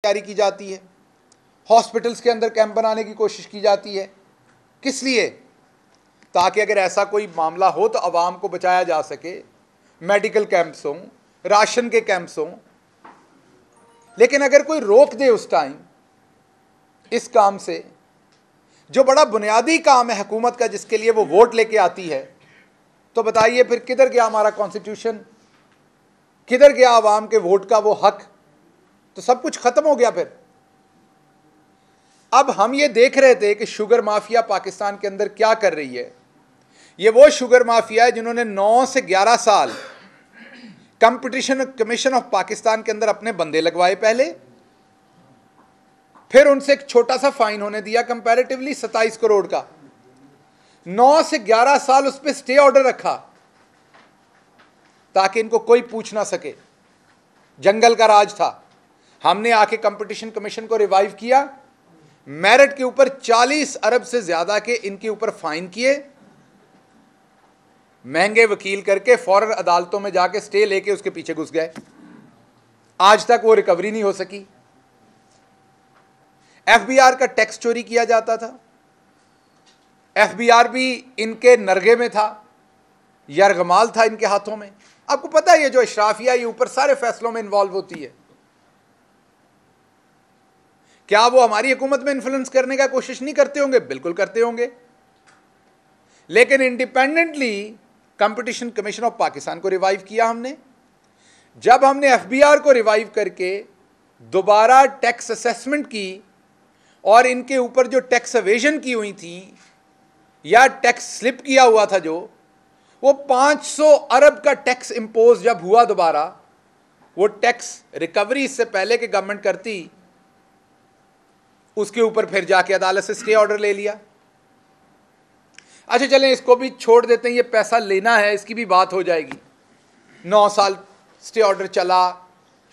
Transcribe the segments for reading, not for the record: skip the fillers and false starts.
तैयारी की जाती है, हॉस्पिटल्स के अंदर कैंप बनाने की कोशिश की जाती है। किस लिए? ताकि अगर ऐसा कोई मामला हो तो आवाम को बचाया जा सके। मेडिकल कैंप्स हों, राशन के कैंप्स हों। लेकिन अगर कोई रोक दे उस टाइम इस काम से, जो बड़ा बुनियादी काम है हुकूमत का, जिसके लिए वो वोट लेके आती है, तो बताइए फिर किधर गया हमारा कॉन्स्टिट्यूशन, किधर गया आवाम के वोट का वो हक? तो सब कुछ खत्म हो गया फिर। अब हम ये देख रहे थे कि शुगर माफिया पाकिस्तान के अंदर क्या कर रही है। ये वो शुगर माफिया है जिन्होंने 9 से 11 साल कंपटीशन कमीशन ऑफ पाकिस्तान के अंदर अपने बंदे लगवाए पहले, फिर उनसे एक छोटा सा फाइन होने दिया कंपैरेटिवली 27 करोड़ का। 9 से 11 साल उस पर स्टे ऑर्डर रखा ताकि इनको कोई पूछ ना सके। जंगल का राज था। हमने आके कंपटीशन कमीशन को रिवाइव किया, मेरिट के ऊपर 40 अरब से ज्यादा के इनके ऊपर फाइन किए, महंगे वकील करके फौरन अदालतों में जाके स्टे लेके उसके पीछे घुस गए। आज तक वो रिकवरी नहीं हो सकी। एफबीआर का टैक्स चोरी किया जाता था। एफबीआर भी इनके नरगे में था, यरगमाल था इनके हाथों में। आपको पता है ये जो इशराफिया ये ऊपर सारे फैसलों में इन्वॉल्व होती है। क्या वो हमारी हुकूमत में इन्फ्लुएंस करने का कोशिश नहीं करते होंगे? बिल्कुल करते होंगे। लेकिन independently competition commission of Pakistan को रिवाइव किया हमने। जब हमने एफबीआर को रिवाइव करके दोबारा टैक्स असेसमेंट की और इनके ऊपर जो टैक्स एवेजन की हुई थी या टैक्स स्लिप किया हुआ था, जो वो 500 अरब का टैक्स इंपोज जब हुआ दोबारा, वो टैक्स रिकवरी इससे पहले कि गवर्नमेंट करती, उसके ऊपर फिर जाके अदालत से स्टे ऑर्डर ले लिया। अच्छा चलें, इसको भी छोड़ देते हैं, ये पैसा लेना है, इसकी भी बात हो जाएगी। 9 साल स्टे ऑर्डर चला,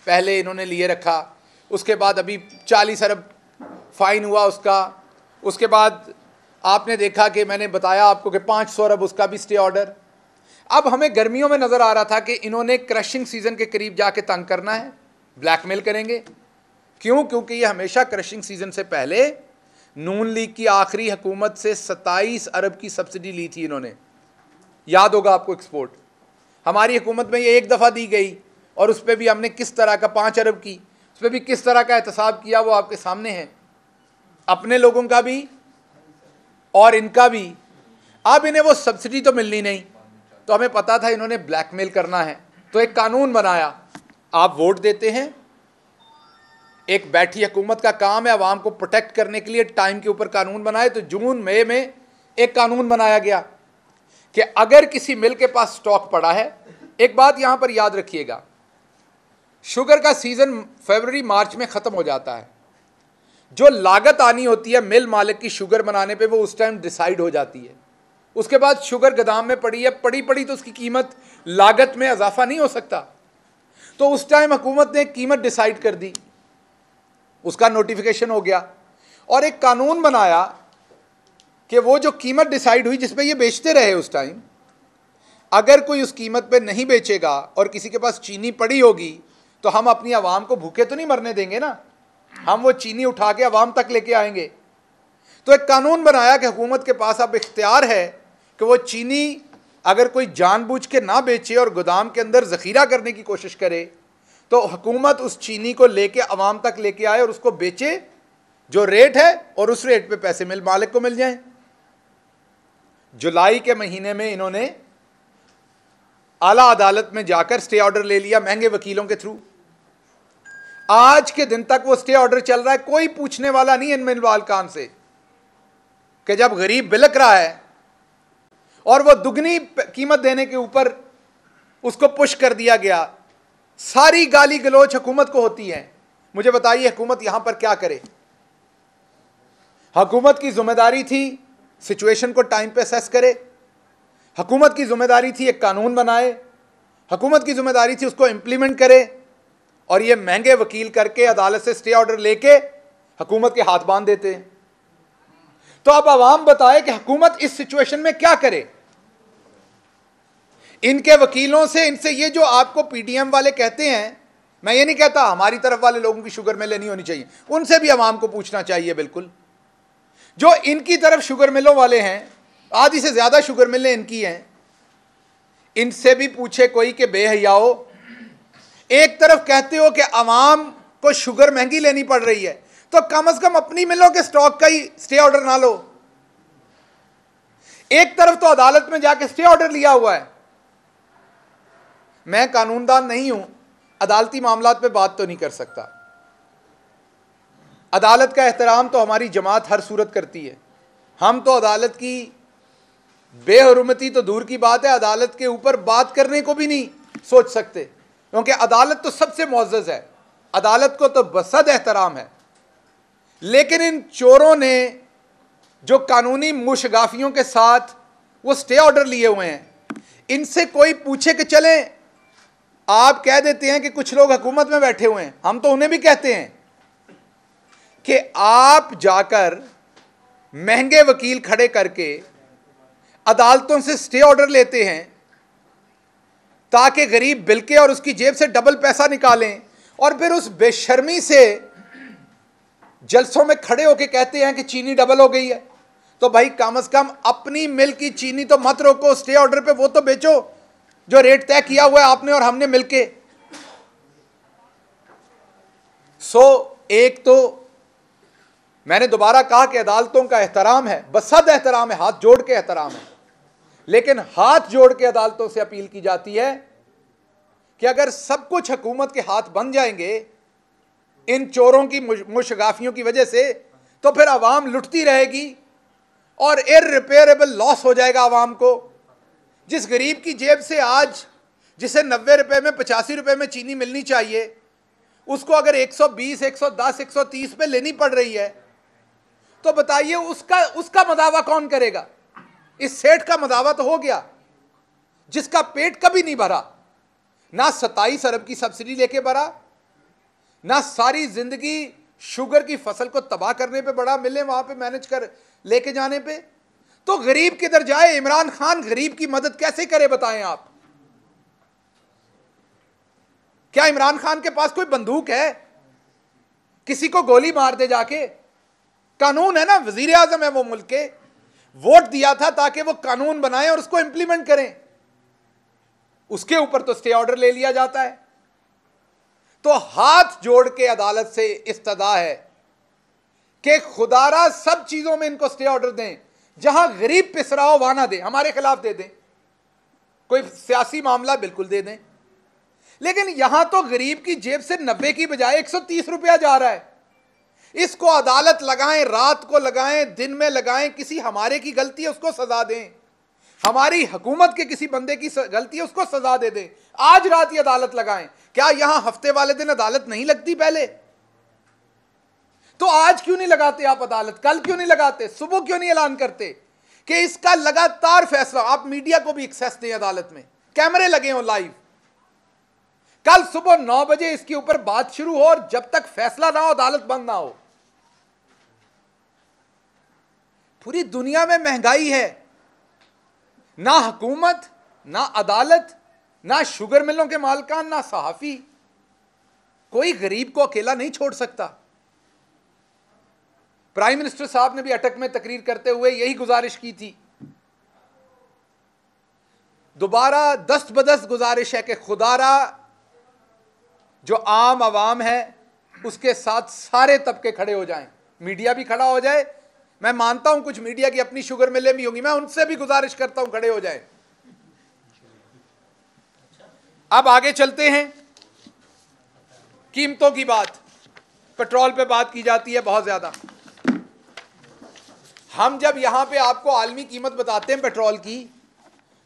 पहले इन्होंने लिए रखा, उसके बाद अभी 40 अरब फाइन हुआ उसका, उसके बाद आपने देखा कि मैंने बताया आपको कि 500 अरब उसका भी स्टे ऑर्डर। अब हमें गर्मियों में नज़र आ रहा था कि इन्होंने क्रशिंग सीज़न के करीब जाके तंग करना है, ब्लैकमेल करेंगे। क्यों? क्योंकि ये हमेशा क्रशिंग सीज़न से पहले नून लीग की आखिरी हुकूमत से 27 अरब की सब्सिडी ली थी इन्होंने, याद होगा आपको। एक्सपोर्ट हमारी हुकूमत में ये एक दफ़ा दी गई और उस पर भी हमने किस तरह का 5 अरब की, उस पर भी किस तरह का एहतसाब किया वो आपके सामने है, अपने लोगों का भी और इनका भी। अब इन्हें वो सब्सिडी तो मिलनी नहीं, तो हमें पता था इन्होंने ब्लैकमेल करना है, तो एक कानून बनाया। आप वोट देते हैं, एक बैठी हुकूमत का काम है आवाम को प्रोटेक्ट करने के लिए टाइम के ऊपर कानून बनाए। तो जून मई में एक कानून बनाया गया कि अगर किसी मिल के पास स्टॉक पड़ा है, एक बात यहां पर याद रखिएगा, शुगर का सीजन फरवरी मार्च में ख़त्म हो जाता है। जो लागत आनी होती है मिल मालिक की शुगर बनाने पे, वो उस टाइम डिसाइड हो जाती है। उसके बाद शुगर गोदाम में पड़ी है, पड़ी तो उसकी कीमत, लागत में इजाफा नहीं हो सकता। तो उस टाइम हुकूमत ने कीमत डिसाइड कर दी, उसका नोटिफिकेशन हो गया और एक कानून बनाया कि वो जो कीमत डिसाइड हुई जिस पे ये बेचते रहे उस टाइम, अगर कोई उस कीमत पे नहीं बेचेगा और किसी के पास चीनी पड़ी होगी तो हम अपनी आवाम को भूखे तो नहीं मरने देंगे ना, हम वो चीनी उठा के आवाम तक लेके आएंगे। तो एक कानून बनाया कि हुकूमत के पास अब इख्तियार है कि वो चीनी अगर कोई जानबूझ के ना बेचे और गोदाम के अंदर ज़ख़ीरा करने की कोशिश करे, तो हुकूमत उस चीनी को लेके आवाम तक लेके आए और उसको बेचे जो रेट है, और उस रेट पे पैसे मिल मालिक को मिल जाएं। जुलाई के महीने में इन्होंने आला अदालत में जाकर स्टे ऑर्डर ले लिया महंगे वकीलों के थ्रू। आज के दिन तक वो स्टे ऑर्डर चल रहा है, कोई पूछने वाला नहीं इनमें इनवाल कान से कि जब गरीब बिलक रहा है और वो दुगनी कीमत देने के ऊपर उसको पुश कर दिया गया। सारी गाली गलोच हुकूमत को होती है। मुझे बताइए हुकूमत यहां पर क्या करे? हुकूमत की जिम्मेदारी थी सिचुएशन को टाइम पे असेस करे, हुकूमत की जिम्मेदारी थी एक कानून बनाए, हुकूमत की जिम्मेदारी थी उसको इंप्लीमेंट करे, और ये महंगे वकील करके अदालत से स्टे ऑर्डर लेके हुकूमत के हाथ बांध देते हैं। तो अब आवाम बताए कि हुकूमत इस सिचुएशन में क्या करे। इनके वकीलों से, इनसे ये जो आपको पीडीएम वाले कहते हैं मैं ये नहीं कहता हमारी तरफ वाले लोगों की शुगर मिलें नहीं होनी चाहिए, उनसे भी आवाम को पूछना चाहिए। बिल्कुल, जो इनकी तरफ शुगर मिलों वाले हैं, आधी से ज्यादा शुगर मिलें इनकी हैं, इनसे भी पूछे कोई कि बेहयाओ, एक तरफ कहते हो कि आवाम को शुगर महंगी लेनी पड़ रही है, तो कम से कम अपनी मिलों के स्टॉक का ही स्टे ऑर्डर ना लो। एक तरफ तो अदालत में जाके स्टे ऑर्डर लिया हुआ है। मैं कानूनदान नहीं हूं, अदालती मामलात पे बात तो नहीं कर सकता। अदालत का एहतराम तो हमारी जमात हर सूरत करती है। हम तो अदालत की बेहुरमती तो दूर की बात है, अदालत के ऊपर बात करने को भी नहीं सोच सकते, क्योंकि अदालत तो सबसे मुअज़्ज़ज़ है, अदालत को तो बसद एहतराम है। लेकिन इन चोरों ने जो कानूनी मुशगाफियों के साथ वो स्टे ऑर्डर लिए हुए हैं, इनसे कोई पूछे कि चलें, आप कह देते हैं कि कुछ लोग हुकूमत में बैठे हुए हैं, हम तो उन्हें भी कहते हैं कि आप जाकर महंगे वकील खड़े करके अदालतों से स्टे ऑर्डर लेते हैं ताकि गरीब बिल्के और उसकी जेब से डबल पैसा निकालें, और फिर उस बेशर्मी से जलसों में खड़े होकर कहते हैं कि चीनी डबल हो गई है। तो भाई कम से कम अपनी मिल की चीनी तो मत रोको, स्टे ऑर्डर पे वो तो बेचो जो रेट तय किया हुआ है आपने और हमने मिलके। एक तो मैंने दोबारा कहा कि अदालतों का एहतराम है, बसद एहतराम है, हाथ जोड़ के एहतराम है, लेकिन हाथ जोड़ के अदालतों से अपील की जाती है कि अगर सब कुछ हुकूमत के हाथ बन जाएंगे इन चोरों की मुशगाफियों की वजह से, तो फिर आवाम लुटती रहेगी और इररिपेयरेबल लॉस हो जाएगा आवाम को। जिस गरीब की जेब से आज जिसे 90 रुपए में 85 रुपए में चीनी मिलनी चाहिए, उसको अगर 120, 110, 130 पे लेनी पड़ रही है, तो बताइए उसका मदावा कौन करेगा? इस सेठ का मदावा तो हो गया जिसका पेट कभी नहीं भरा, ना 27 अरब की सब्सिडी लेके भरा, ना सारी जिंदगी शुगर की फसल को तबाह करने पे बड़ा, मिले वहां पे मैनेज कर लेके जाने पे। तो गरीब किधर जाए? इमरान खान गरीब की मदद कैसे करे बताएं आप? क्या इमरान खान के पास कोई बंदूक है? किसी को गोली मार दे जाके? कानून है ना, वजीर आजम है वो मुल्क के, वोट दिया था ताकि वो कानून बनाए और उसको इंप्लीमेंट करें, उसके ऊपर तो स्टे ऑर्डर ले लिया जाता है। तो हाथ जोड़ के अदालत से इस्तदा है कि खुदारा सब चीजों में इनको स्टे ऑर्डर दें, जहां गरीब पिसरा हो वहां ना दें, हमारे खिलाफ दे दें, कोई सियासी मामला बिल्कुल दे दें। लेकिन यहां तो गरीब की जेब से 90 की बजाय 130 रुपया जा रहा है। इसको अदालत लगाएं, रात को लगाएं, दिन में लगाएं, किसी हमारे की गलती है उसको सजा दें, हमारी हुकूमत के किसी बंदे की गलती है उसको सजा दे दें, आज रात ही अदालत लगाएं। क्या यहां हफ्ते वाले दिन अदालत नहीं लगती पहले? तो आज क्यों नहीं लगाते आप अदालत? कल क्यों नहीं लगाते? सुबह क्यों नहीं ऐलान करते कि इसका लगातार फैसला? आप मीडिया को भी एक्सेस दें, अदालत में कैमरे लगे हो लाइव, कल सुबह 9 बजे इसके ऊपर बात शुरू हो और जब तक फैसला ना हो अदालत बंद ना हो। पूरी दुनिया में महंगाई है, ना हुकूमत, ना अदालत, ना शुगर मिलों के मालकान, ना सहाफी, कोई गरीब को अकेला नहीं छोड़ सकता। प्राइम मिनिस्टर साहब ने भी अटक में तकरीर करते हुए यही गुजारिश की थी। दोबारा दस्तबदस्त गुजारिश है कि खुदारा जो आम आवाम है उसके साथ सारे तबके खड़े हो जाएं, मीडिया भी खड़ा हो जाए। मैं मानता हूं कुछ मीडिया की अपनी शुगर मिलें भी होंगी, मैं उनसे भी गुजारिश करता हूं खड़े हो जाएं। अब आगे चलते हैं, कीमतों की बात, पेट्रोल पे बात की जाती है बहुत ज्यादा। हम जब यहां पे आपको आलमी कीमत बताते हैं पेट्रोल की,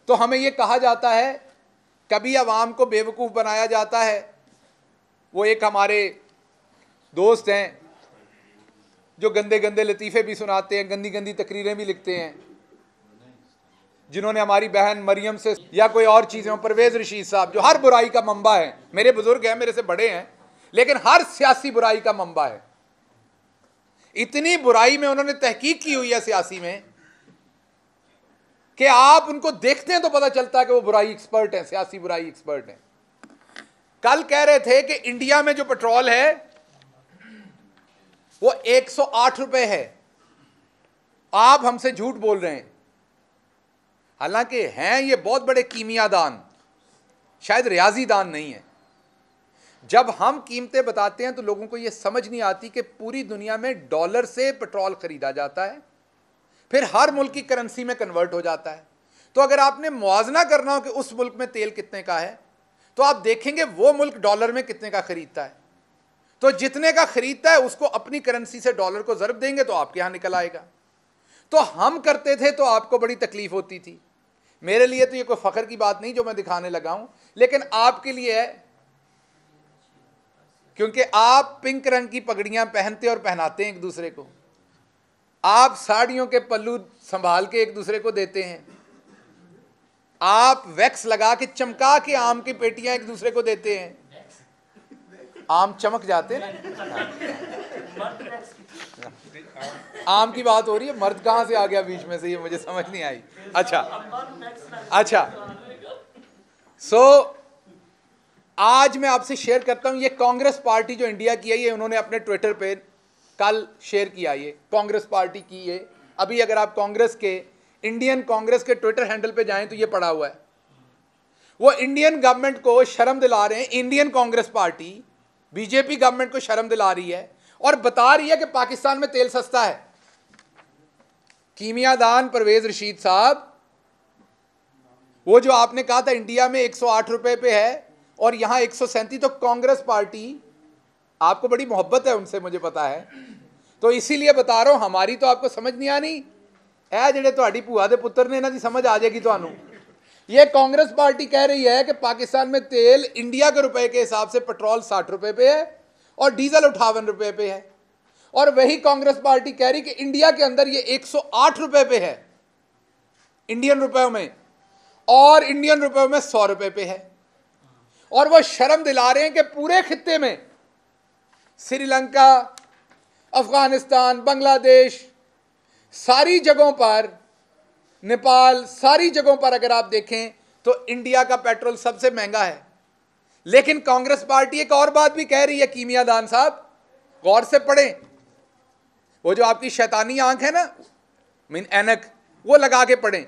तो हमें यह कहा जाता है, कभी अवाम को बेवकूफ़ बनाया जाता है। वो एक हमारे दोस्त हैं जो गंदे गंदे लतीफ़े भी सुनाते हैं, गंदी गंदी तकरीरें भी लिखते हैं, जिन्होंने हमारी बहन मरियम से या कोई और चीज़ें, परवेज़ रशीद साहब जो हर बुराई का मंबा है, मेरे बुजुर्ग हैं, मेरे से बड़े हैं, लेकिन हर सियासी बुराई का मंबा है। इतनी बुराई में उन्होंने तहकीक की हुई है सियासी में कि आप उनको देखते हैं तो पता चलता है कि वो बुराई एक्सपर्ट हैं, सियासी बुराई एक्सपर्ट हैं। कल कह रहे थे कि इंडिया में जो पेट्रोल है वो 108 रुपए है। आप हमसे झूठ बोल रहे हैं, हालांकि हैं ये बहुत बड़े कीमियादान, शायद रियाजी दान नहीं है। जब हम कीमतें बताते हैं तो लोगों को यह समझ नहीं आती कि पूरी दुनिया में डॉलर से पेट्रोल खरीदा जाता है, फिर हर मुल्क की करेंसी में कन्वर्ट हो जाता है। तो अगर आपने मुआवजा करना हो कि उस मुल्क में तेल कितने का है, तो आप देखेंगे वो मुल्क डॉलर में कितने का खरीदता है। तो जितने का खरीदता है उसको अपनी करेंसी से डॉलर को ज़रब देंगे तो आपके यहां निकल आएगा। तो हम करते थे तो आपको बड़ी तकलीफ होती थी। मेरे लिए तो ये कोई फख्र की बात नहीं जो मैं दिखाने लगा हूं, लेकिन आपके लिए है, क्योंकि आप पिंक रंग की पगड़ियां पहनते और पहनाते हैं एक दूसरे को, आप साड़ियों के पल्लू संभाल के एक दूसरे को देते हैं, आप वैक्स लगा के चमका के आम की पेटियां एक दूसरे को देते हैं, आम चमक जाते हैं ना। आम की बात हो रही है, मर्द कहां से आ गया बीच में से, ये मुझे समझ नहीं आई। अच्छा सो आज मैं आपसे शेयर करता हूं, ये कांग्रेस पार्टी जो इंडिया की है, ये उन्होंने अपने ट्विटर पे कल शेयर किया। ये कांग्रेस पार्टी की, ये अभी अगर आप कांग्रेस के, इंडियन कांग्रेस के ट्विटर हैंडल पे जाएं तो ये पड़ा हुआ है। वो इंडियन गवर्नमेंट को शर्म दिला रहे हैं, Indian Congress party BJP government को शर्म दिला रही है और बता रही है कि पाकिस्तान में तेल सस्ता है। कीमियादान परवेज रशीद साहब, वो जो आपने कहा था इंडिया में 108 रुपए पे है और यहां 137, तो कांग्रेस पार्टी, आपको बड़ी मोहब्बत है उनसे मुझे पता है, तो इसीलिए बता रहा हूं, हमारी तो आपको समझ नहीं आनी है, जेडे तुहाडी भूआ दे पुत्र ने, इन्हां दी समझ आ जाएगी तुहानू। ये कांग्रेस पार्टी कह रही है कि पाकिस्तान में तेल इंडिया के रुपए के हिसाब से पेट्रोल 60 रुपए पे है और डीजल 58 रुपए पे है, और वही कांग्रेस पार्टी कह रही कि इंडिया के अंदर ये 108 रुपए पे है इंडियन रुपयों में, और इंडियन रुपयों में 100 रुपए पे है। और वो शर्म दिला रहे हैं कि पूरे खित्ते में श्रीलंका, अफगानिस्तान, बांग्लादेश, सारी जगहों पर, नेपाल, सारी जगहों पर अगर आप देखें तो इंडिया का पेट्रोल सबसे महंगा है। लेकिन कांग्रेस पार्टी एक और बात भी कह रही है, कीमियादान साहब गौर से पढ़ें, वो जो आपकी शैतानी आंख है ना, मीन ऐनक, वो लगा के पढ़ें।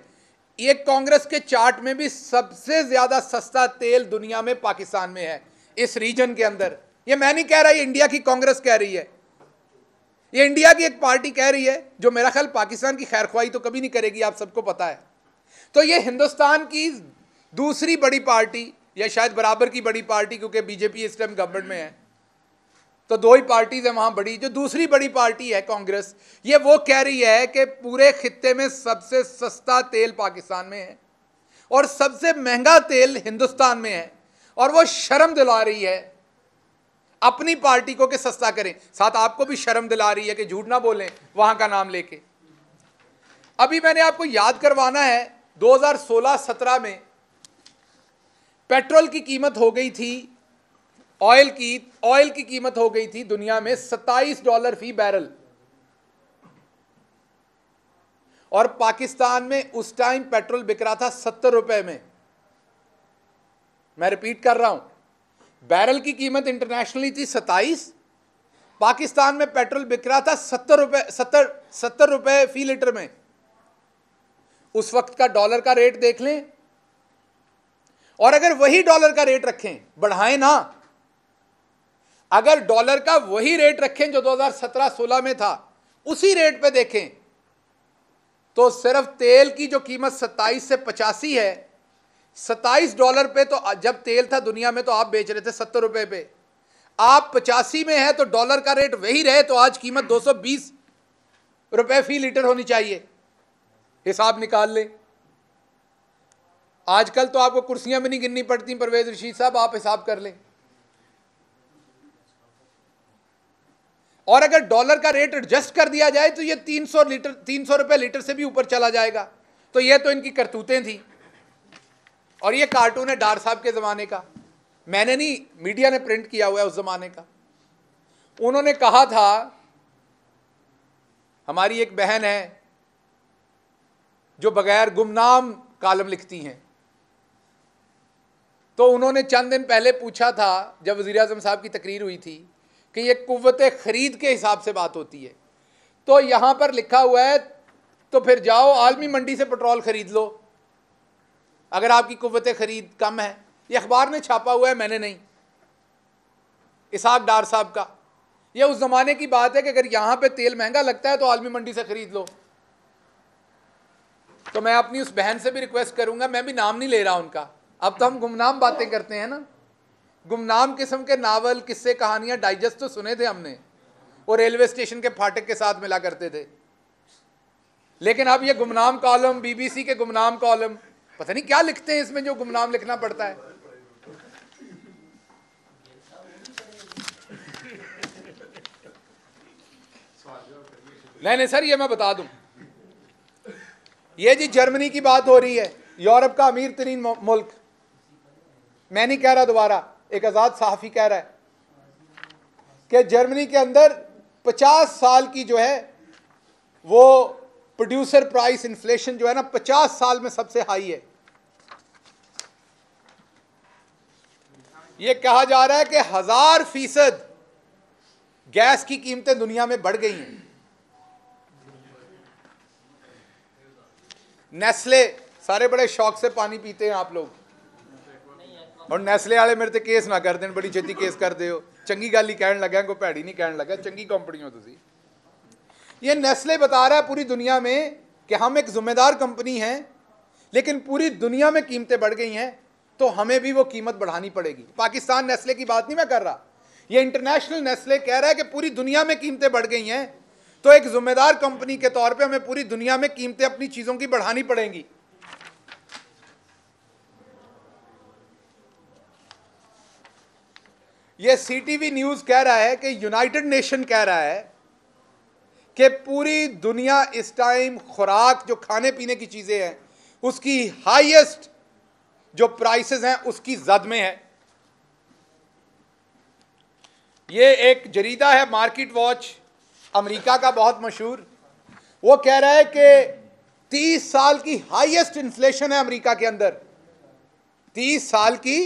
ये कांग्रेस के चार्ट में भी सबसे ज्यादा सस्ता तेल दुनिया में पाकिस्तान में है, इस रीजन के अंदर। ये मैं नहीं कह रहा, ये इंडिया की कांग्रेस कह रही है, ये इंडिया की एक पार्टी कह रही है, जो मेरा ख्याल पाकिस्तान की खैरख्वाही तो कभी नहीं करेगी, आप सबको पता है। तो ये हिंदुस्तान की दूसरी बड़ी पार्टी, या शायद बराबर की बड़ी पार्टी, क्योंकि बीजेपी इस टाइम गवर्नमेंट में है, तो दो ही पार्टीज है वहां बड़ी, जो दूसरी बड़ी पार्टी है कांग्रेस, ये वो कह रही है कि पूरे खित्ते में सबसे सस्ता तेल पाकिस्तान में है और सबसे महंगा तेल हिंदुस्तान में है, और वो शर्म दिला रही है अपनी पार्टी को कि सस्ता करें, साथ आपको भी शर्म दिला रही है कि झूठ ना बोलें वहां का नाम लेके। अभी मैंने आपको याद करवाना है, 2016-17 में पेट्रोल की कीमत हो गई थी, ऑयल की कीमत हो गई थी दुनिया में $27 फी बैरल, और पाकिस्तान में उस टाइम पेट्रोल बिक रहा था 70 रुपए में। मैं रिपीट कर रहा हूं, बैरल की कीमत इंटरनेशनली थी 27, पाकिस्तान में पेट्रोल बिक रहा था 70 रुपए फी लीटर में। उस वक्त का डॉलर का रेट देख लें, और अगर वही डॉलर का रेट रखें, बढ़ाएं ना, अगर डॉलर का वही रेट रखें जो 2017-16 में था, उसी रेट पे देखें, तो सिर्फ तेल की जो कीमत 27 से 85 है, $27 पे तो जब तेल था दुनिया में तो आप बेच रहे थे 70 रुपए पे, आप 85 में है तो डॉलर का रेट वही रहे तो आज कीमत 220 रुपए फी लीटर होनी चाहिए। हिसाब निकाल लें। आजकल तो आपको कुर्सियां भी नहीं गिननी पड़ती परवेज रशीद साहब, आप हिसाब कर लें। और अगर डॉलर का रेट एडजस्ट कर दिया जाए तो ये 300 रुपए लीटर से भी ऊपर चला जाएगा। तो ये तो इनकी करतूतें थी, और ये कार्टून है डार साहब के ज़माने का, मैंने नहीं, मीडिया ने प्रिंट किया हुआ है उस ज़माने का। उन्होंने कहा था, हमारी एक बहन है जो बगैर गुमनाम कालम लिखती हैं, तो उन्होंने चंद दिन पहले पूछा था जब वज़ीर आज़म साहब की तकरीर हुई थी कि ये कुव्वत ख़रीद के हिसाब से बात होती है, तो यहाँ पर लिखा हुआ है तो फिर जाओ आलमी मंडी से पेट्रोल ख़रीद लो अगर आपकी कुव्वत ख़रीद कम है। ये अखबार ने छापा हुआ है, मैंने नहीं, इसहाक डार साहब का। ये उस ज़माने की बात है कि अगर यहाँ पे तेल महंगा लगता है तो आलमी मंडी से ख़रीद लो। तो मैं अपनी उस बहन से भी रिक्वेस्ट करूँगा, मैं भी नाम नहीं ले रहा उनका, अब तो हम गुमनाम बातें करते हैं ना, गुमनाम किस्म के नावल, किस्से, कहानियाँ, डाइजेस्ट तो सुने थे हमने और रेलवे स्टेशन के फाटक के साथ मिला करते थे। लेकिन अब ये गुमनाम कॉलम, बीबीसी के गुमनाम कॉलम, पता नहीं क्या लिखते हैं इसमें जो गुमनाम लिखना पड़ता है। नहीं सर, ये मैं बता दूं, ये जी जर्मनी की बात हो रही है, यूरोप का अमीर तरीन मुल्क, मैं नहीं कह रहा, दोबारा एक आज़ाद सहाफ़ी कह रहा है कि जर्मनी के अंदर 50 साल की जो है वो प्रोड्यूसर प्राइस इन्फ्लेशन जो है ना 50 साल में सबसे हाई है। ये कहा जा रहा है कि 1000% गैस की कीमतें दुनिया में बढ़ गई हैं। नेस्ले, सारे बड़े शौक से पानी पीते हैं आप लोग, और नेस्ले वाले मेरे ते केस ना कर दें, बड़ी छेती केस कर दे हो, चंगी गल ही कहन लगा, कोई भैड़ी नहीं कहन लगा, चंगी कंपनी हो तुसी। ये नेस्ले बता रहा है पूरी दुनिया में कि हम एक जिम्मेदार कंपनी हैं, लेकिन पूरी दुनिया में कीमतें बढ़ गई हैं तो हमें भी वो कीमत बढ़ानी पड़ेगी। पाकिस्तान नेस्ले की बात नहीं मैं कर रहा, ये इंटरनेशनल नेस्ले कह रहा है कि पूरी दुनिया में कीमतें बढ़ गई हैं तो एक जिम्मेदार कंपनी के तौर पे हमें पूरी दुनिया में कीमतें अपनी चीजों की बढ़ानी पड़ेंगी। ये सीटीवी न्यूज कह रहा है कि यूनाइटेड नेशन कह रहा है कि पूरी दुनिया इस टाइम खुराक, जो खाने पीने की चीजें हैं, उसकी हाईएस्ट जो प्राइसेस हैं उसकी जद में है। ये एक जरीदा है मार्केट वॉच, अमेरिका का बहुत मशहूर, वो कह रहा है कि 30 साल की हाईएस्ट इन्फ्लेशन है अमेरिका के अंदर, 30 साल की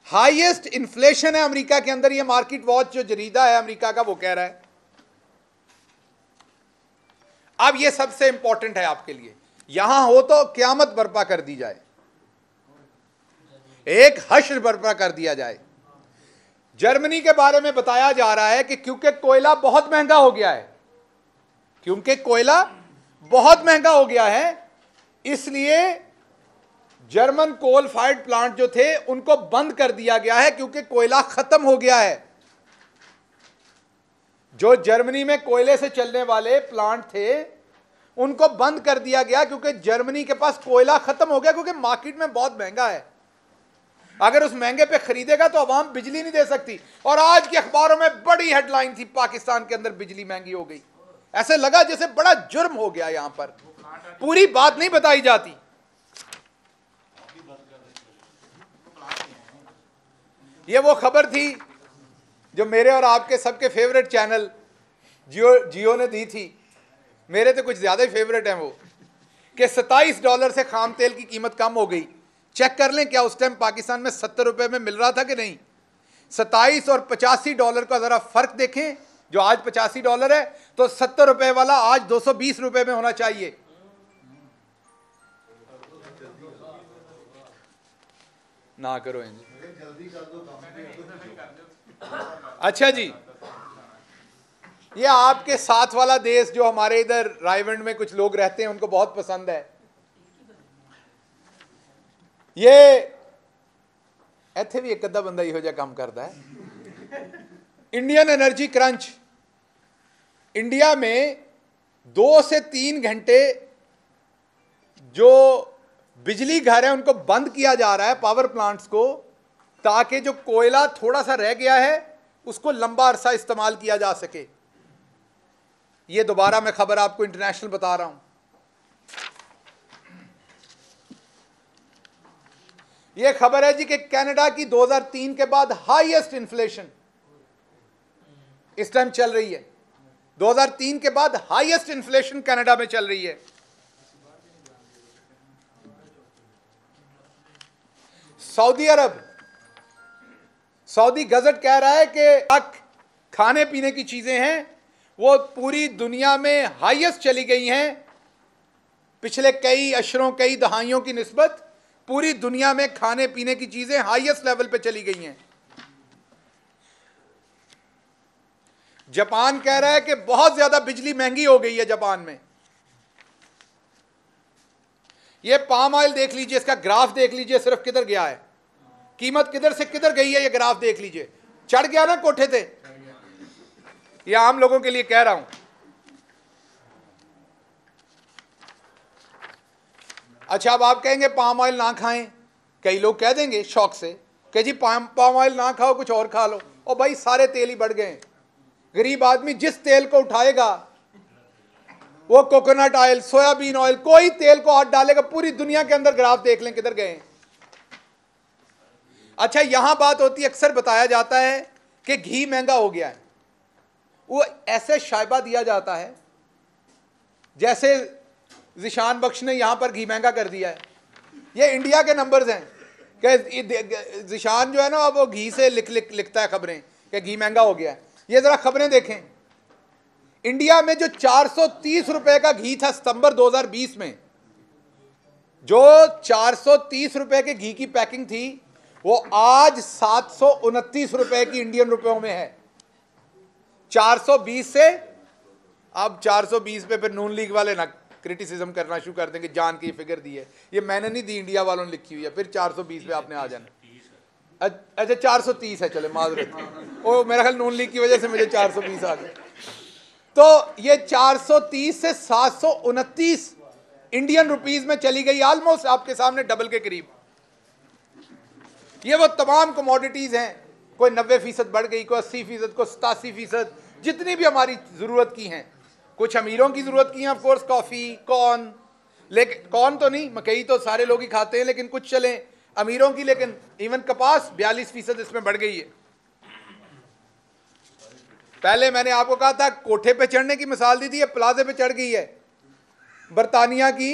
हाईएस्ट इन्फ्लेशन है अमेरिका के अंदर। ये मार्केट वॉच जो जरीदा है अमेरिका का वो कह रहा है। अब ये सबसे इंपॉर्टेंट है आपके लिए, यहां हो तो क़यामत बर्पा कर दी जाए, एक हश्र बर्पा कर दिया जाए। जर्मनी के बारे में बताया जा रहा है कि क्योंकि कोयला बहुत महंगा हो गया है, क्योंकि कोयला बहुत महंगा हो गया है, इसलिए जर्मन कोल फायर्ड प्लांट जो थे उनको बंद कर दिया गया है क्योंकि कोयला खत्म हो गया है। जो जर्मनी में कोयले से चलने वाले प्लांट थे उनको बंद कर दिया गया क्योंकि जर्मनी के पास कोयला खत्म हो गया, क्योंकि मार्केट में बहुत महंगा है। अगर उस महंगे पे खरीदेगा तो अवाम बिजली नहीं दे सकती। और आज के अखबारों में बड़ी हेडलाइन थी, पाकिस्तान के अंदर बिजली महंगी हो गई, ऐसे लगा जैसे बड़ा जुर्म हो गया। यहां पर पूरी बात नहीं बताई जाती। ये वो खबर थी जो मेरे और आपके सबके फेवरेट चैनल जियो ने दी थी, मेरे तो कुछ ज्यादा ही फेवरेट हैं वो, कि $27 से खाम तेल की कीमत कम हो गई। चेक कर लें, क्या उस टाइम पाकिस्तान में 70 रुपए में मिल रहा था कि नहीं। 27 और $85 का जरा फर्क देखें, जो आज $85 है तो 70 रुपए वाला आज 220 रुपए में होना चाहिए। ना करो जल्दी कर दो। अच्छा जी, ये आपके साथ वाला देश जो हमारे इधर रायवंड में कुछ लोग रहते हैं उनको बहुत पसंद है, ये इत्थे भी एक अद्धा बंदा इहो जिहा काम करता है। इंडियन एनर्जी क्रंच, इंडिया में 2 से 3 घंटे जो बिजली घर है उनको बंद किया जा रहा है, पावर प्लांट्स को, ताकि जो कोयला थोड़ा सा रह गया है उसको लंबा अरसा इस्तेमाल किया जा सके। ये दोबारा मैं खबर आपको इंटरनेशनल बता रहा हूं। ये खबर है जी कि कनाडा की 2003 के बाद हाईएस्ट इन्फ्लेशन इस टाइम चल रही है। 2003 के बाद हाईएस्ट इन्फ्लेशन कनाडा में चल रही है। सऊदी अरब, सऊदी गजट कह रहा है कि खाने पीने की चीजें हैं वो पूरी दुनिया में हाईएस्ट चली गई हैं पिछले कई अशरों कई दहाइयों की निस्बत। पूरी दुनिया में खाने पीने की चीजें हाईएस्ट लेवल पे चली गई हैं। जापान कह रहा है कि बहुत ज्यादा बिजली महंगी हो गई है जापान में। ये पाम ऑयल देख लीजिए, इसका ग्राफ देख लीजिए, सिर्फ किधर गया है, कीमत किधर से किधर गई है, ये ग्राफ देख लीजिए। चढ़ गया ना कोठे थे। ये आम लोगों के लिए कह रहा हूं। अच्छा, अब आप कहेंगे पाम ऑयल ना खाएं, कई लोग कह देंगे शौक से कि जी पाम ऑयल ना खाओ, कुछ और खा लो। और भाई सारे तेल ही बढ़ गए। गरीब आदमी जिस तेल को उठाएगा, वो कोकोनट ऑयल, सोयाबीन ऑयल, कोई तेल को हाथ डालेगा, पूरी दुनिया के अंदर ग्राफ देख लें किधर गए। अच्छा, यहां बात होती है, अक्सर बताया जाता है कि घी महंगा हो गया है। वो ऐसे शायबा दिया जाता है जैसे ज़िशान बख्श ने यहां पर घी महंगा कर दिया है। ये इंडिया के नंबर्स हैं कि ज़िशान जो है ना, वो घी से लिखता है खबरें कि घी महंगा हो गया है। ये जरा खबरें देखें। इंडिया में जो 430 रुपए का घी था सितंबर 2020 में, जो 430 रुपए के घी की पैकिंग थी, वो आज 729 रुपए की इंडियन रुपयों में है। 420 से अब 420 पे फिर नून लीग वाले ना क्रिटिसिज्म करना शुरू कर देंगे, जान की फिगर दी है, ये मैंने नहीं दी, इंडिया वालों ने लिखी हुई है। फिर 420 पे आपने आ जाना। अच्छा 430 है, चले माजरत, ओ मेरा ख्याल नून लीग की वजह से मुझे 420 आ गया। तो ये 430 से 729 इंडियन रुपीस में चली गई, ऑलमोस्ट आपके सामने डबल के करीब। ये वो तमाम कमोडिटीज हैं, कोई 90% बढ़ गई, कोई 80%, कोई 87%, जितनी भी हमारी जरूरत की हैं। कुछ अमीरों की जरूरत की हैं ऑफ कोर्स, कॉफी, कॉर्न, लेकिन कॉर्न तो नहीं, मकई तो सारे लोग ही खाते हैं, लेकिन कुछ चले अमीरों की। लेकिन इवन कपास 42% इसमें बढ़ गई है। पहले मैंने आपको कहा था कोठे पे चढ़ने की मिसाल दी थी, ये प्लाजे पे चढ़ गई है। बरतानिया की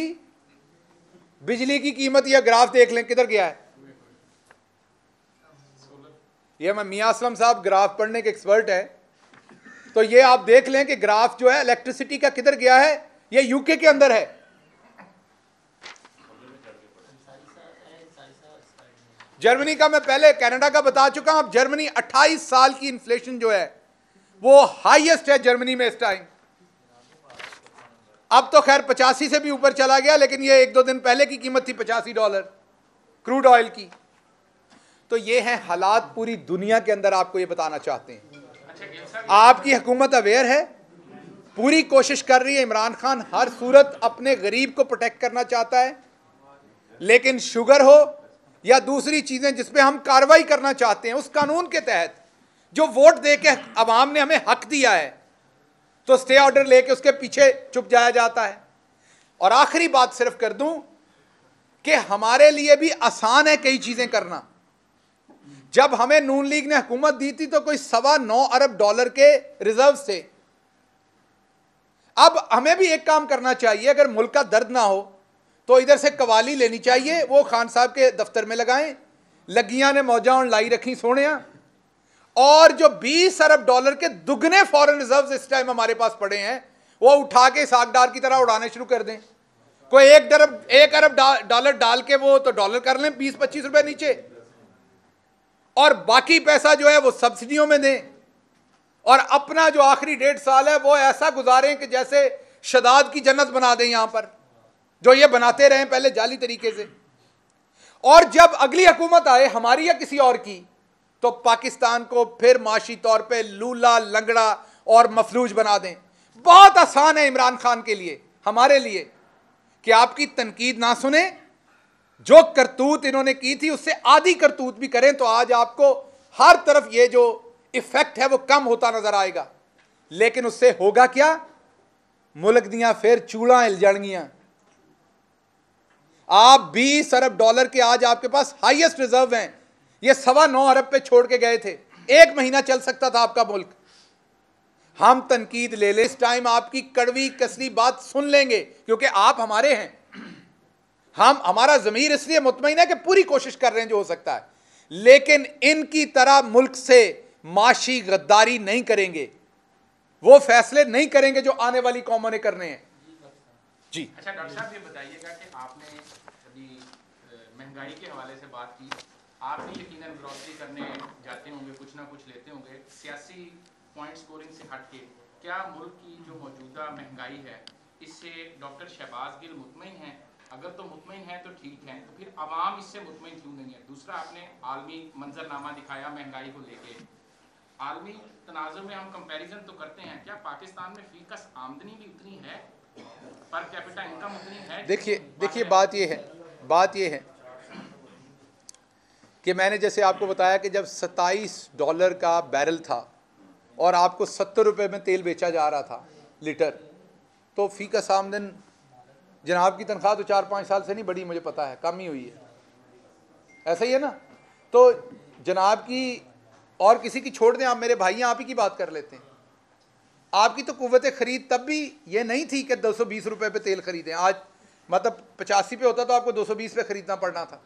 बिजली की कीमत, यह ग्राफ देख लें किधर गया है। ये मैं मियां असलम साहब ग्राफ पढ़ने के एक्सपर्ट है, तो ये आप देख लें कि ग्राफ जो है इलेक्ट्रिसिटी का किधर गया है। ये यूके के अंदर है। जर्मनी का मैं पहले कनाडा का बता चुका हूं। अब जर्मनी 28 साल की इन्फ्लेशन जो है वो हाईएस्ट है जर्मनी में इस टाइम। अब तो खैर 85 से भी ऊपर चला गया, लेकिन ये 1-2 दिन पहले की कीमत थी $85 क्रूड ऑयल की। तो ये है हालात पूरी दुनिया के अंदर। आपको ये बताना चाहते हैं, आपकी हुकूमत अवेयर है, पूरी कोशिश कर रही है। इमरान खान हर सूरत अपने गरीब को प्रोटेक्ट करना चाहता है, लेकिन शुगर हो या दूसरी चीजें जिस पे हम कार्रवाई करना चाहते हैं, उस कानून के तहत जो वोट दे के अवाम ने हमें हक दिया है, तो स्टे ऑर्डर लेके उसके पीछे चुप जाया जाता है। और आखिरी बात सिर्फ कर दूं कि हमारे लिए भी आसान है कई चीजें करना। जब हमें नून लीग ने हुकूमत दी थी तो कोई $9.25 अरब के रिजर्व थे। अब हमें भी एक काम करना चाहिए, अगर मुल्क का दर्द ना हो तो इधर से कवाली लेनी चाहिए, वो खान साहब के दफ्तर में लगाएं। लगियां ने मौजा और लाई रखी सोने, और जो $20 अरब के दुगने फॉरेन रिजर्व इस टाइम हमारे पास पड़े हैं, वो उठा के सागदार की तरह उड़ाने शुरू कर दें। कोई $1 अरब डाल के वो तो डॉलर कर लें 20-25 रुपए नीचे, और बाकी पैसा जो है वो सब्सिडियों में दें, और अपना जो आखिरी 1.5 साल है वो ऐसा गुजारें कि जैसे शदाद की जन्नत बना दें यहां पर, जो ये बनाते रहे पहले जाली तरीके से। और जब अगली हुकूमत आए हमारी या किसी और की, तो पाकिस्तान को फिर माशी तौर पे लूला लंगड़ा और मफलूज बना दें। बहुत आसान है इमरान खान के लिए, हमारे लिए, कि आपकी तनकीद ना सुने, जो करतूत इन्होंने की थी उससे आधी करतूत भी करें, तो आज आपको हर तरफ ये जो इफेक्ट है वो कम होता नजर आएगा। लेकिन उससे होगा क्या, मुल्क दियां फिर चूड़ा हिल जाएंगियां। आप $20 अरब के आज आपके पास हाईएस्ट रिजर्व हैं, ये $9.25 अरब पे छोड़ के गए थे। 1 महीना चल सकता था आपका मुल्क। हम तनकीद ले ले, इस टाइम आपकी कड़वी कसरी बात सुन लेंगे, क्योंकि आप हमारे हैं। हमारा ज़मीर इसलिए मुतमईन है कि पूरी कोशिश कर रहे हैं जो हो सकता है, लेकिन इनकी तरह मुल्क से माशी गद्दारी नहीं करेंगे, वो फैसले नहीं करेंगे जो आने वाली कौमों ने करने हैं। जी अच्छा डॉक्टर साहब, ये बताइएगा कि आपने अभी महंगाई के हवाले से बात की, आप भी यकीनन ग्रॉसरी करने जाते होंगे, कुछ ना कुछ लेते होंगे, सियासी पॉइंट स्कोरिंग से हट के क्या मुल्क की जो मौजूदा महंगाई है इससे डॉक्टर शहबाज गिल मुतमईन हैं? अगर तो मुतमईन है तो ठीक है, तो फिर अवाम इससे मुतमईन क्यों नहीं है? दूसरा, आपने आलमी मंजरनामा दिखाया महंगाई को लेके, आलमी तनाजुर में हम कंपैरिजन तो करते हैं, क्या पाकिस्तान में फीकस आमदनी भी उतनी है, पर कैपिटा इनकम उतनी है? देखिए बात ये है कि मैंने जैसे आपको बताया कि जब $27 का बैरल था और आपको 70 रुपये में तेल बेचा जा रहा था लीटर, तो फीकस आमदन जनाब की तनख्वाह तो 4-5 साल से नहीं बढ़ी, मुझे पता है, कम ही हुई है, ऐसा ही है ना। तो जनाब की और किसी की छोड़ दें, आप मेरे भाई हैं, आप ही की बात कर लेते हैं। आपकी तो कुव्वत ख़रीद तब भी ये नहीं थी कि 220 रुपये पे तेल ख़रीदें, आज मतलब 85 पे होता तो आपको 220 पे ख़रीदना पड़ना था।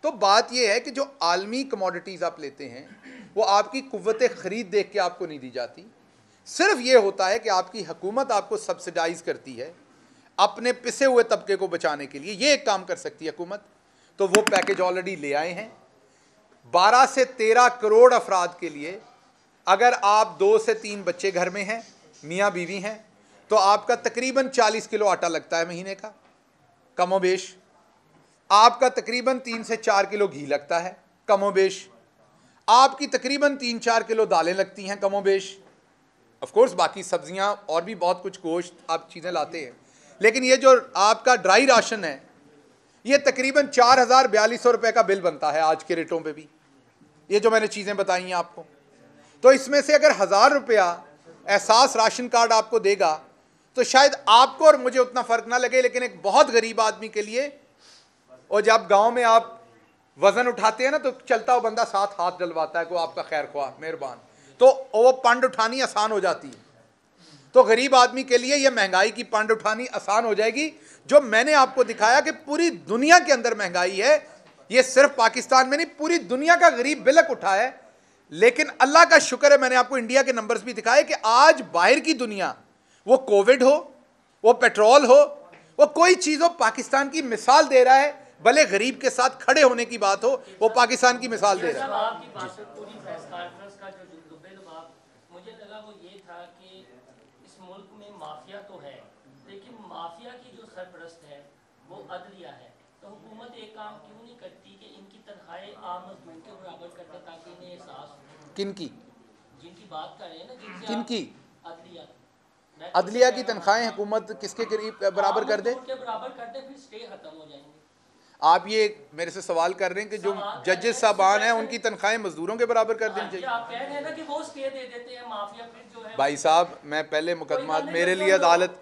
तो बात यह है कि जो आलमी कमोडिटीज़ आप लेते हैं वो आपकी कुव्वत ख़रीद देख के आपको नहीं दी जाती, सिर्फ ये होता है कि आपकी हुकूमत आपको सब्सिडाइज़ करती है अपने पिसे हुए तबके को बचाने के लिए। ये एक काम कर सकती है हुकूमत, तो वो पैकेज ऑलरेडी ले आए हैं। 12 से 13 करोड़ अफराद के लिए, अगर आप 2 से 3 बच्चे घर में हैं, मियाँ बीवी हैं, तो आपका तकरीबन 40 किलो आटा लगता है महीने का, कमोबेश। आपका तकरीबन 3 से 4 किलो घी लगता है, कमोबेश। आपकी तकरीबन 3-4 किलो दालें लगती हैं, कमोबेश। ऑफ कोर्स बाकी सब्जियां और भी बहुत कुछ, गोश्त, आप चीज़ें लाते हैं, लेकिन ये जो आपका ड्राई राशन है ये तकरीबन 4,4200 रुपये का बिल बनता है आज के रेटों पे भी, ये जो मैंने चीज़ें बताई हैं आपको। तो इसमें से अगर 1000 रुपया एहसास राशन कार्ड आपको देगा तो शायद आपको और मुझे उतना फ़र्क ना लगे, लेकिन एक बहुत गरीब आदमी के लिए, और जब गांव में आप वज़न उठाते हैं ना तो चलता हुआ बंदा साथ हाथ डलवाता है, को आपका खैर ख्वाह मेहरबान, तो वो पंड उठानी आसान हो जाती है। तो गरीब आदमी के लिए ये महंगाई की पंड उठानी आसान हो जाएगी। जो मैंने आपको दिखाया कि पूरी दुनिया के अंदर महंगाई है, ये सिर्फ पाकिस्तान में नहीं, पूरी दुनिया का गरीब बिलक उठा है। लेकिन अल्लाह का शुक्र है, मैंने आपको इंडिया के नंबर्स भी दिखाए कि आज बाहर की दुनिया, वो कोविड हो, वो पेट्रोल हो, वो कोई चीज़ हो, पाकिस्तान की मिसाल दे रहा है। भले गरीब के साथ खड़े होने की बात हो, वो पाकिस्तान की मिसाल दे रहा है। मुझे लगा वो ये था कि इस मुल्क में माफिया तो है, लेकिन माफिया की जो सरपरस्त है वो अदलिया है। तो हुकूमत एक काम क्यों नहीं करती कि इनकी तनख्वाहें आम मजदूर के बराबर कर दे, ताकि इन्हें एहसास हो। किनकी? जिनकी बात कर रहे हैं ना, जिनसे किनकी? अदलिया। अदलिया की तनख्वाहें हुकूमत किसके करीब बराबर कर दे? के बराबर कर दे, फिर स्टे खत्म हो जाएंगे। आप ये मेरे से सवाल कर रहे हैं कि जो जजेस साहबान हैं उनकी तनख्वाहें मजदूरों के बराबर कर देनी चाहिए। आप कह रहे हैं ना कि वो स्टे दे देते हैं माफिया, फिर जो है भाई साहब, मैं पहले मुकदमात, मेरे लिए अदालत,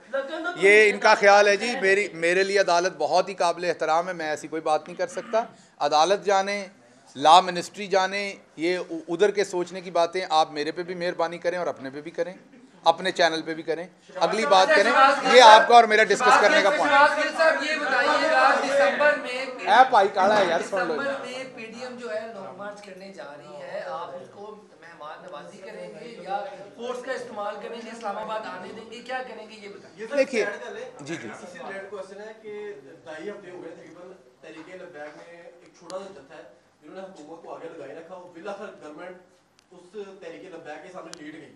ये इनका ख्याल है जी, मेरे लिए अदालत बहुत ही काबिल एहतराम है, मैं ऐसी कोई बात नहीं कर सकता। अदालत जाने, लॉ मिनिस्ट्री जाने, ये उधर के सोचने की बातें आप मेरे पे भी मेहरबानी करें और अपने पे भी करें, अपने चैनल पे भी करें, अगली बात करें। ये आपका और मेरा डिस्कस करने का पॉइंट ये बताइएगा, दिसंबर में ऐप आई काड़ा है यार, सुन लो। दिसंबर में पीडीएम जो है लॉन्ग मार्च करने जा रही है, आप उसको मेहमान नवाजी करेंगे या फोर्स का इस्तेमाल करेंगे, इस्लामाबाद आने देंगे, क्या करेंगे ये बताइए। देखिए जी इसी रिलेटेड क्वेश्चन है कि 2.5 हफ्ते हो गए तकरीबन तहरीक लद्दाख में एक छोटा सा जत्था है जिन्होंने हुकूमत को आगे लगाए रखा, वो बिलाखिर गवर्नमेंट उस तहरीक लद्दाख के सामने लीड गई,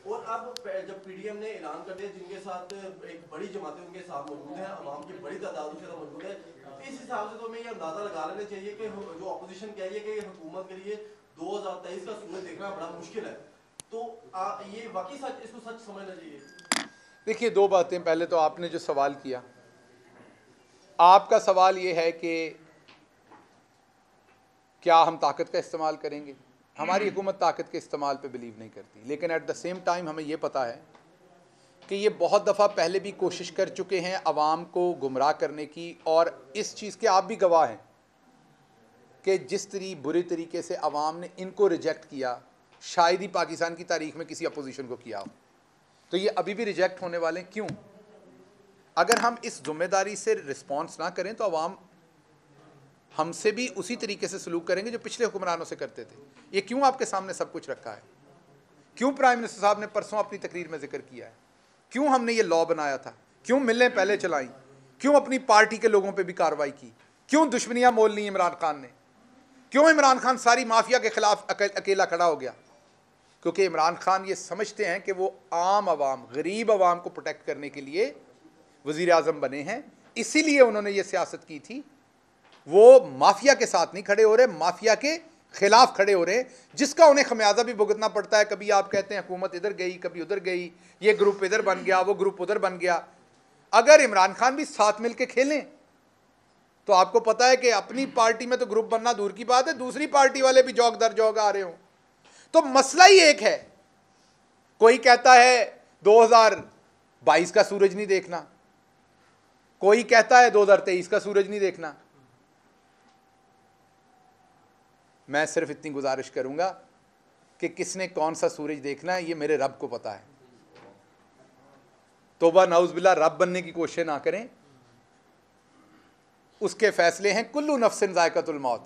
और अब जब पीडीएम ने ऐलान कर दिया जिनके साथ एक बड़ी जमातें उनके साथ मौजूद है, अवाम की बड़ी तादाद उनके साथ मौजूद है, इस हिसाब से तो हमें ये अंदाजा लगा लेना चाहिए कि जो अपोजिशन कह रही है कि हुकूमत के लिए 2023 का सूरज देखना बड़ा मुश्किल है, तो ये वाकई सच, इसको सच समझना चाहिए। देखिए, दो बातें। पहले तो आपने जो सवाल किया, आपका सवाल ये है कि क्या हम ताकत का इस्तेमाल करेंगे। हमारी हुकूमत ताकत के इस्तेमाल पे बिलीव नहीं करती, लेकिन एट द सेम टाइम हमें ये पता है कि ये बहुत दफ़ा पहले भी कोशिश कर चुके हैं अवाम को गुमराह करने की, और इस चीज़ के आप भी गवाह हैं कि जिस बुरे तरीके से अवाम ने इनको रिजेक्ट किया, शायद ही पाकिस्तान की तारीख में किसी अपोजिशन को किया हो। तो ये अभी भी रिजेक्ट होने वाले हैं। क्यों? अगर हम इस जिम्मेदारी से रिस्पॉन्स ना करें तो अवाम हमसे भी उसी तरीके से सलूक करेंगे जो पिछले हुक्मरानों से करते थे। ये क्यों आपके सामने सब कुछ रखा है, क्यों प्राइम मिनिस्टर साहब ने परसों अपनी तकरीर में जिक्र किया है, क्यों हमने ये लॉ बनाया था, क्यों मिलें पहले चलाई, क्यों अपनी पार्टी के लोगों पे भी कार्रवाई की, क्यों दुश्मनियां मोल ली इमरान खान ने, क्यों इमरान खान सारी माफिया के खिलाफ अकेला खड़ा हो गया? क्योंकि इमरान खान ये समझते हैं कि वो आम आवाम, गरीब आवाम को प्रोटेक्ट करने के लिए वज़ीर आज़म बने हैं, इसीलिए उन्होंने ये सियासत की थी। वो माफिया के साथ नहीं खड़े हो रहे, माफिया के खिलाफ खड़े हो रहे, जिसका उन्हें खमियाजा भी भुगतना पड़ता है। कभी आप कहते हैं हुकूमत इधर गई, कभी उधर गई, ये ग्रुप इधर बन गया, वो ग्रुप उधर बन गया। अगर इमरान खान भी साथ मिल के खेलें तो आपको पता है कि अपनी पार्टी में तो ग्रुप बनना दूर की बात है, दूसरी पार्टी वाले भी जौक दर जौक आ रहे हों। तो मसला ही एक है। कोई कहता है 2022 का सूरज नहीं देखना, कोई कहता है 2023 का सूरज नहीं देखना। मैं सिर्फ इतनी गुजारिश करूंगा कि किसने कौन सा सूरज देखना है ये मेरे रब को पता है। तौबा नाउज़ बिल्लाह, रब बनने की कोशिश ना करें, उसके फैसले हैं। कुल्लू नफ्सिन ज़ायक़तुल मौत,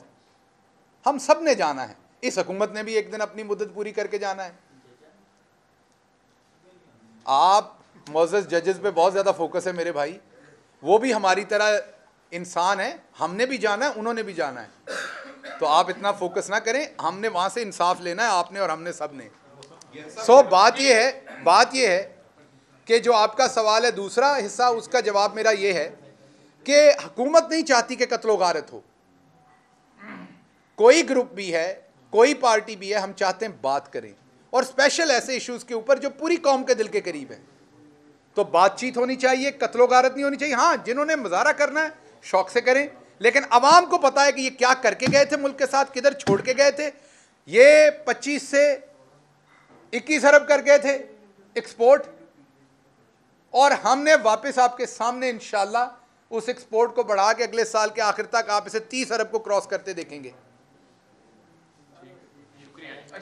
हम सब ने जाना है। इस हुकूमत ने भी एक दिन अपनी मुद्दत पूरी करके जाना है। आप मोअज़्ज़ज़ जजेस पे बहुत ज़्यादा फोकस है मेरे भाई, वो भी हमारी तरह इंसान है, हमने भी जाना है, उन्होंने भी जाना है। तो आप इतना फोकस ना करें, हमने वहाँ से इंसाफ लेना है, आपने और हमने सब ने। बात ये है कि जो आपका सवाल है दूसरा हिस्सा, उसका जवाब मेरा ये है कि हुकूमत नहीं चाहती कि कत्लो गारत हो। कोई ग्रुप भी है, कोई पार्टी भी है, हम चाहते हैं बात करें, और स्पेशल ऐसे इश्यूज़ के ऊपर जो पूरी कौम के दिल के करीब है। तो बातचीत होनी चाहिए, कत्लो गारत नहीं होनी चाहिए। हाँ, जिन्होंने मुजाहरा करना है शौक से करें, लेकिन अवाम को पता है कि ये क्या करके गए थे मुल्क के साथ, किधर छोड़ के गए थे। ये 25 से 21 अरब कर गए थे एक्सपोर्ट, और हमने वापस आपके सामने इंशाल्लाह उस एक्सपोर्ट को बढ़ा के अगले साल के आखिर तक आप इसे 30 अरब को क्रॉस करते देखेंगे।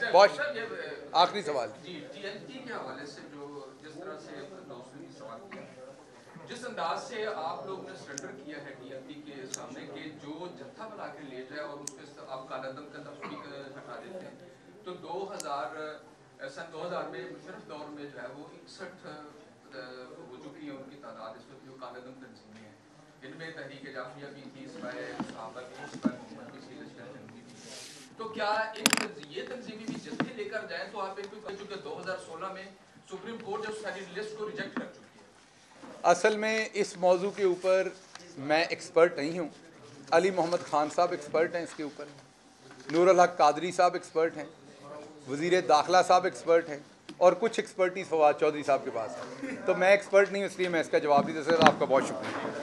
बहुत आखिरी सवाल TNT के हवाले से जो जिस तरह से दोस्तों ने सवाल किया, जिस अंदाज से आप लोग ने सरेंडर किया है TNT के सामने कि जो जत्था बना के ले जाए और उसके आप कालादम का तस्वीर हटा देते हैं, तो सन 2000 में मुशर्रफ दौर में जो है वो 61 हो चुकी है उनकी तादाद। इस वक्त जो कालादम तंजीमें हैं, इनमें तहरीक जाफिया भी थी, सहाबा भी, मोहम्मद भी थी, लश्कर जंगी भी। तो क्या ये तंजीमें भी जत्थे लेकर जाए तो आप एक 2016 में सुप्रीम कोर्ट जो सारी लिस्ट को रिजेक्ट कर चुकी है। असल में इस मौजू के ऊपर मैं एक्सपर्ट नहीं हूँ। अली मोहम्मद खान साहब एक्सपर्ट हैं इसके ऊपर, नूरुल हक कादरी साहब एक्सपर्ट हैं, वज़ीर दाखिला साहब एक्सपर्ट हैं, और कुछ एक्सपर्टीज़ फवाद चौधरी साहब के पास है। तो मैं एक्सपर्ट नहीं हूँ, इसलिए मैं इसका जवाब नहीं दे सकता। आपका बहुत शुक्रिया।